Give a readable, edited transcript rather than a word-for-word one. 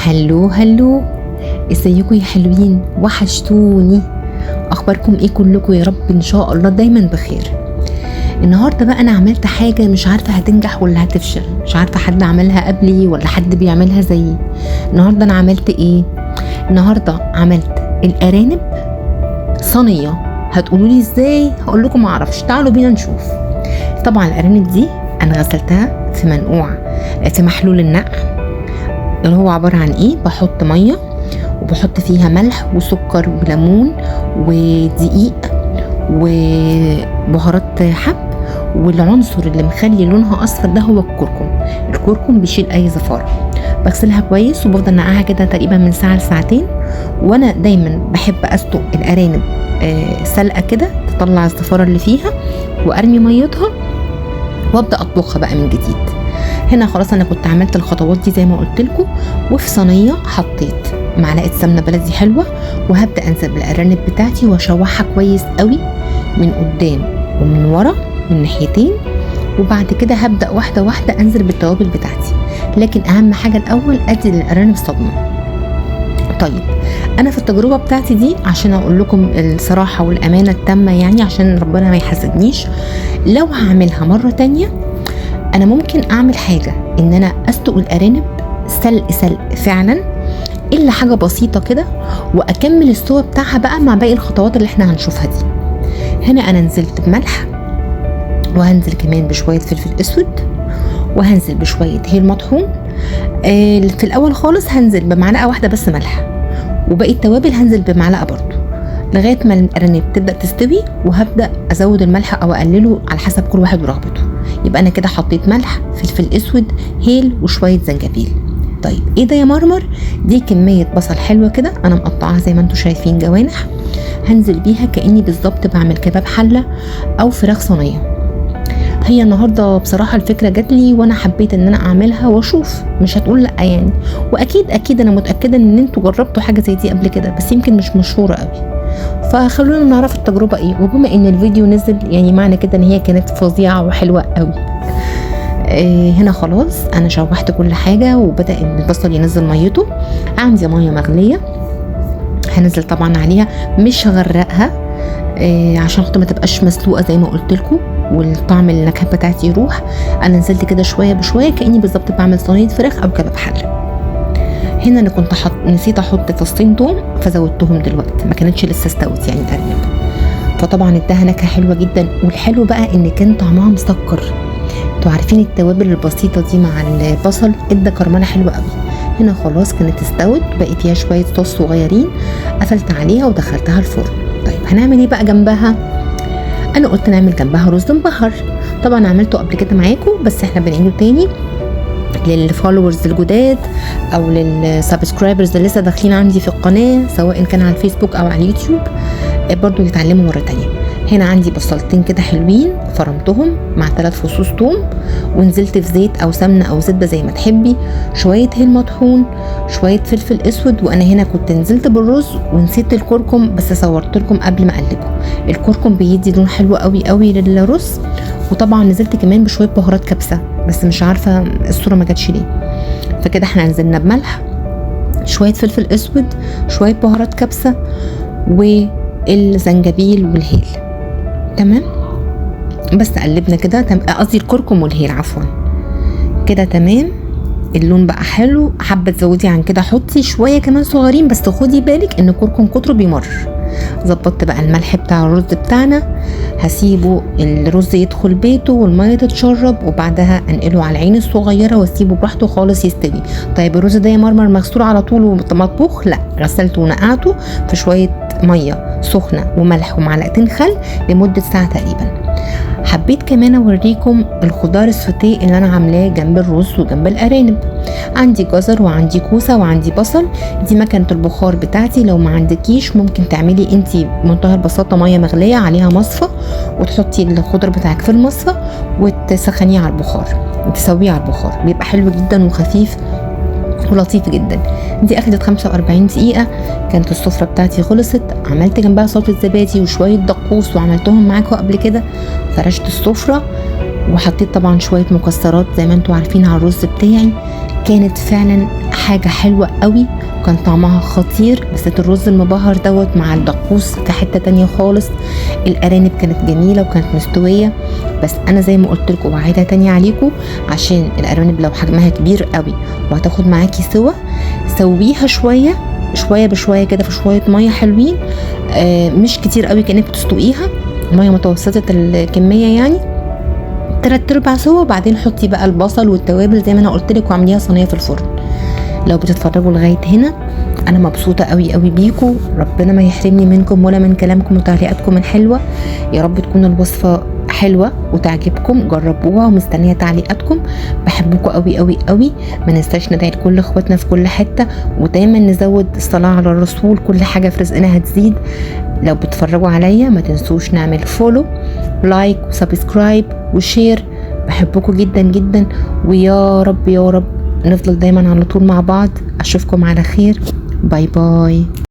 هلو ازيكم يا حلوين؟ وحشتوني. اخباركم ايه كلكم؟ يا رب ان شاء الله دايما بخير. النهارده بقى انا عملت حاجه مش عارفه هتنجح ولا هتفشل، مش عارفه حد عملها قبلي ولا حد بيعملها زيي. النهارده انا عملت ايه؟ النهارده عملت الارانب صينيه. هتقولوا لي ازاي؟ هقول لكم ما اعرفش، تعالوا بينا نشوف. طبعا الارانب دي انا غسلتها في منقوع في محلول النقع، اللي هو عباره عن ايه؟ بحط ميه وبحط فيها ملح وسكر وليمون ودقيق وبهارات حب، والعنصر اللي مخلي لونها اصفر ده هو الكركم بيشيل اي زفاره. بغسلها كويس وبفضل نقعها كده تقريبا من ساعه لساعتين. وانا دايما بحب اسلق الارانب سلقه كده تطلع الزفاره اللي فيها، وارمي ميتها وابدا اطبخها بقى من جديد. هنا خلاص انا كنت عملت الخطوات دي زي ما قلت لكم، وفي صينيه حطيت معلقه سمنه بلدي حلوه، وهبدا انزل بالارانب بتاعتي واشوحها كويس قوي من قدام ومن ورا من ناحيتين، وبعد كده هبدا واحده واحده انزل بالتوابل بتاعتي. لكن اهم حاجه الاول ادي للارانب صدمه. طيب انا في التجربه بتاعتي دي عشان اقول لكم الصراحه والامانه التامه، يعني عشان ربنا ما يحاسبنيش، لو هعملها مره تانية انا ممكن اعمل حاجه ان انا اسلق الارانب سلق فعلا، الا حاجه بسيطه كده، واكمل السوا بتاعها بقى مع باقي الخطوات اللي احنا هنشوفها دي. هنا انا نزلت بملح، وهنزل كمان بشويه فلفل اسود، وهنزل بشويه هيل مطحون. في الاول خالص هنزل بمعلقه واحده بس ملح، وباقي التوابل هنزل بمعلقه برضو لغايه ما الارانب تبدا تستوي، وهبدا ازود الملح او اقلله على حسب كل واحد ورغبته. يبقى انا كده حطيت ملح، فلفل اسود، هيل، وشويه زنجبيل. طيب ايه ده يا مرمر؟ دي كميه بصل حلوه كده انا مقطعاها زي ما انتم شايفين جوانح، هنزل بيها كاني بالظبط بعمل كباب حله او فراخ صينيه. هي النهارده بصراحه الفكره جات لي وانا حبيت ان انا اعملها واشوف، مش هتقول لا يعني. واكيد انا متاكده ان انتوا جربتوا حاجه زي دي قبل كده، بس يمكن مش مشهوره قوي. فخلونا نعرف التجربه ايه. وبما ان الفيديو نزل يعني معنى كده ان هي كانت فظيعه وحلوه قوي. هنا خلاص انا شوحت كل حاجه وبدا البصل ينزل ميته. عندي ميه مغليه هنزل طبعا عليها، مش هغرقها عشان خاطر ما تبقاش مسلوقه زي ما قلت لكم والطعم النكهه بتاعتي يروح. انا نزلت كده شويه بشويه كاني بالظبط بعمل صينيه فراخ او كباب حله. هنا انا كنت نسيت احط فصين توم فزودتهم دلوقتي، ما كانتش لسه استوت يعني الارنب، فطبعا اداها نكهه حلوه جدا. والحلو بقى ان كان طعمها مسكر. انتوا عارفين التوابل البسيطه دي مع البصل ادى كرمله حلوه قوي. هنا خلاص كانت استوت، بقي فيها شويه صوص صغيرين، قفلت عليها ودخلتها الفرن. طيب هنعمل ايه بقى جنبها؟ انا قلت نعمل جنبها رز مبهر. طبعا عملته قبل كده معاكم، بس احنا بنعمله تاني للفولورز الجداد او للسبسكرايبرز اللي لسه داخلين عندي في القناه، سواء كان على الفيسبوك او على اليوتيوب، برضو يتعلموا مره تانية. هنا عندي بصلتين كده حلوين فرمتهم مع 3 فصوص توم، ونزلت في زيت او سمنه او زبده زي ما تحبي، شويه هيل مطحون، شويه فلفل اسود. وانا هنا كنت نزلت بالرز ونسيت الكركم، بس صورت لكم قبل ما اقلبه. الكركم بيدي لون حلو قوي قوي للرز. وطبعا نزلت كمان بشويه بهارات كبسه، بس مش عارفه الصوره ما جاتش ليه. فكده احنا نزلنا بملح، شويه فلفل اسود، شويه بهارات كبسه، والزنجبيل والهيل. تمام، بس قلبنا كده، قصدي الكركم والهيل عفوا. كده تمام، اللون بقى حلو. حابه تزودي عن كده حطي شويه كمان صغيرين، بس خدي بالك ان الكركم كتره بيمر. ظبطت بقى الملح بتاع الرز بتاعنا، هسيبه الرز يدخل بيته والميه تتشرب، وبعدها انقله على العين الصغيره واسيبه براحته خالص يستوي. طيب الرز ده يا مرمر مغسول على طول ومطبوخ؟ لا، غسلته ونقعته في شويه ميه سخنه وملح ومعلقتين خل لمده ساعه تقريبا. حبيت كمان اوريكم الخضار السوتيه اللي انا عاملاه جنب الرز وجنب الارانب. عندي جزر وعندي كوسه وعندي بصل. دي مكنه البخار بتاعتي، لو ما عندكيش ممكن تعملي انتي بمنتهى البساطه ميه مغليه عليها مصفى، وتحطي الخضر بتاعك في المصفى وتسخنيه على البخار وتسويه على البخار، بيبقى حلو جدا وخفيف ولطيف جدا. دي اخدت 45 دقيقه. كانت السفره بتاعتي خلصت. عملت جنبها سلطه زبادي وشويه دقوس وعملتهم معاكم قبل كده. فرشت السفره وحطيت طبعا شويه مكسرات زي ما انتوا عارفين على الرز بتاعي. كانت فعلا حاجه حلوه قوي، كان طعمها خطير. بس الرز المبهر دوت مع الدقوس في حته تانية خالص. الارانب كانت جميله وكانت مستويه، بس انا زي ما قلت لكم وعيدها تاني عليكم، عشان الارانب لو حجمها كبير قوي وهتاخد معاكي سوا، سويها شويه بشويه كده في شويه ميه حلوين، مش كتير قوي كانك بتسلقيها، ميه متوسطه الكميه يعني، 3/4 سوا. وبعدين حطي بقى البصل والتوابل زي ما انا قلت لك، واعمليها صينيه في الفرن. لو بتتفرجوا لغايه هنا انا مبسوطه قوي قوي بيكم، ربنا ما يحرمني منكم ولا من كلامكم وتعليقاتكم الحلوه. يا رب تكون الوصفه حلوه وتعجبكم، جربوها ومستنيه تعليقاتكم. بحبكم قوي قوي قوي. ما ننساش ندعي لكل اخواتنا في كل حته، ودايما نزود الصلاه على الرسول، كل حاجه في رزقنا هتزيد. لو بتتفرجوا عليا ما تنسوش نعمل فولو، لايك وسبسكرايب وشير. بحبكم جدا جدا، ويا رب يا رب نفضل دايما على طول مع بعض. اشوفكم على خير، باي باي.